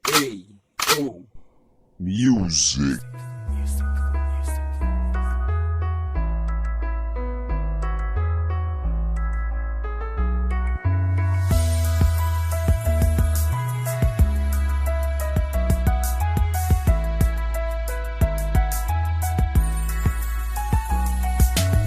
A-O Music.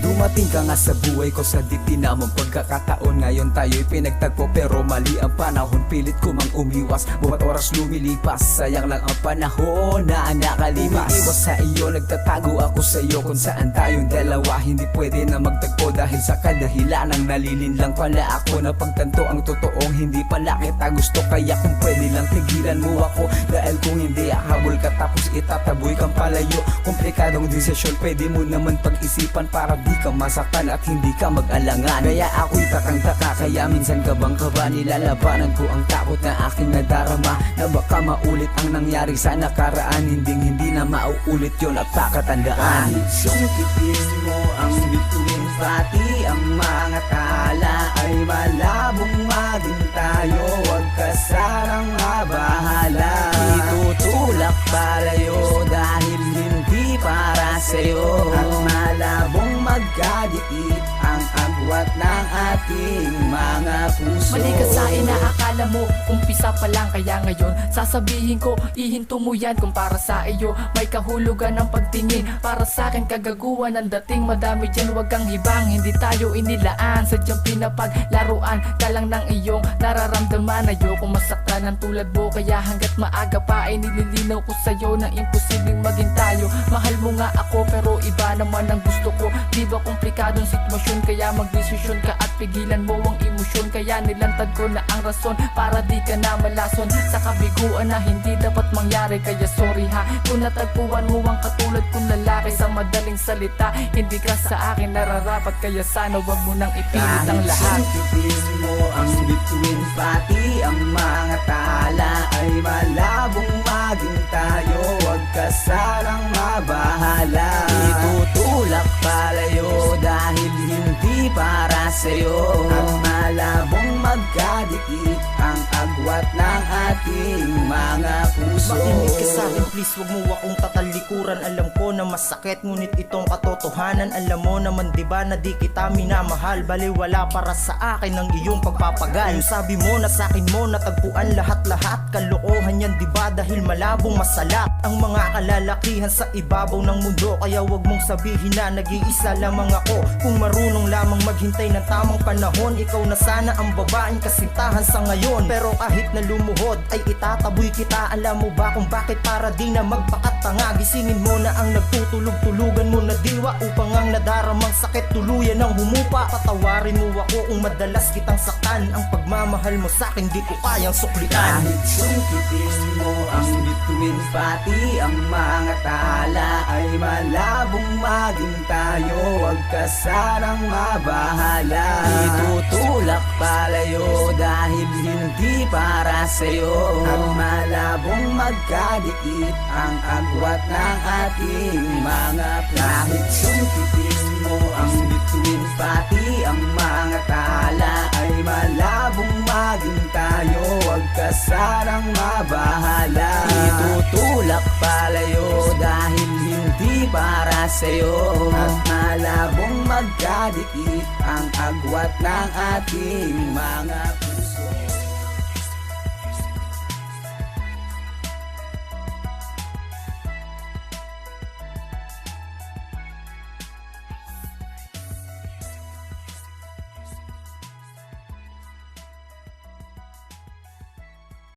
Dumating ka nga sa buhay ko sa di tinamang pagkakataon. Ngayon tayo'y pinagtagpo pero mali ang panahon. Pilit ko mang umiwas, buhat oras lumilipas. Sayang lang ang panahon na nakalipas. Umiiwas sa iyo, nagtatago ako sa iyo. Kung saan tayong dalawa hindi pwede na magtagpo. Dahil sa kadahilanang nalilin lang pala ako. Napagtanto ang totoong hindi pala kita gusto. Kaya kung pwede lang tigilan mo ako. Dahil kung hindi ahabol ka tapos itataboy kang palayo. Komplikadong desisyon pwede mo naman pag-isipan para di ka masaktan at hindi ka mag-alangan. Kaya ako'y takang-taka, kaya minsan kabang-kaba. Nilalabanan ko ang takot na aking nadarama, na baka maulit ang nangyari sa nakaraan. Hindi na mauulit yun at pakatandaan. Kahit sungkitin mo ang bituin, pati ang mga tala ay malabong maging tayo. Huwag ka sanang mabahala, itutulak palayo dahil hindi para sa'yo. At malabong magkadiit ang agwat ng ating mga puso. Mali ka sa inaakala mo, umpisa pa lang. Kaya ngayon sasabihin ko, ihinto mo yan. Kung para sa iyo may kahulugan ng pagtingin, para sa akin kagaguhan ang dating. Madami dyan, wag kang hibang, hindi tayo inilaan. Sadyang pinapaglaruan ka lang ng iyong nararamdaman. Ayokong masaktan ng tulad mo, kaya hanggat maaga pa ay nililinaw ko sa'yo na imposibleng maging tayo. Mahal mo nga ako pero iba naman ang gusto ko. Di ba komplikadong sitwasyon, kaya magdesisyon ka at pigilan mo ang emosyon. Kaya nilantad ko na ang rason para di ka na malason sa kabiguan na hindi dapat mangyari. Kaya sorry ha kung natagpuan mo ang katulad kong lalaki. Sa madaling salita, hindi ka sa akin nararapat. Kaya sana wag mo nang ipilit ang lahat. Kahit mo ang bituin, pati ang mga tala ay malabong maging tayo. Huwag ka sanang mabahala, itutulak palayo dahil hindi para sa'yo. At malabong magkadikit ang agwat ng ating mga puso. Makinig ka sa'kin please, wag mo akong tatalikuran. Alam ko na masakit, ngunit itong katotohanan. Alam mo naman diba na di kita minamahal. Baliwala para sa akin ang iyong pagpapagal. Yung sabi mo na sa'kin mo natagpuan lahat-lahat. Kalokohan yan diba dahil malabong masalat ang mga kalalakihan sa ibabaw ng mundo. Kaya wag mong sabihin na nag-iisa lamang ako. Kung marunong lamang maghintay ng tamang panahon, ikaw na sana ang babaeng kasintahan sa ngayon. Pero kahit na lumuhod ay itataboy kita. Alam mo ba kung bakit? Para di na magpakatanga. Gisingin mo na ang nagtutulog-tulugan mo na diwa, upang ang nadaramang sakit tuluyan ng humupa. Patawarin mo ako kung madalas kitang saktan. Ang pagmamahal mo sa'kin di ko kayang suklian. Kahit sungkitin mo ang bituin, pati ang mga tala ay malabong maging tayo. Huwag ka sanang mabahala, itutulak palayo dahil hindi para sa'yo. At malabong magkadikit ang agwat ng ating mga puso. Kahit sungkitin mo ang bituin, pati ang mga tala ay malabong maging tayo. Huwag ka sanang mabahala, itutulak palayo dahil hindi para sa'yo. At malabong magkadikit ang agwat ng ating mga puso.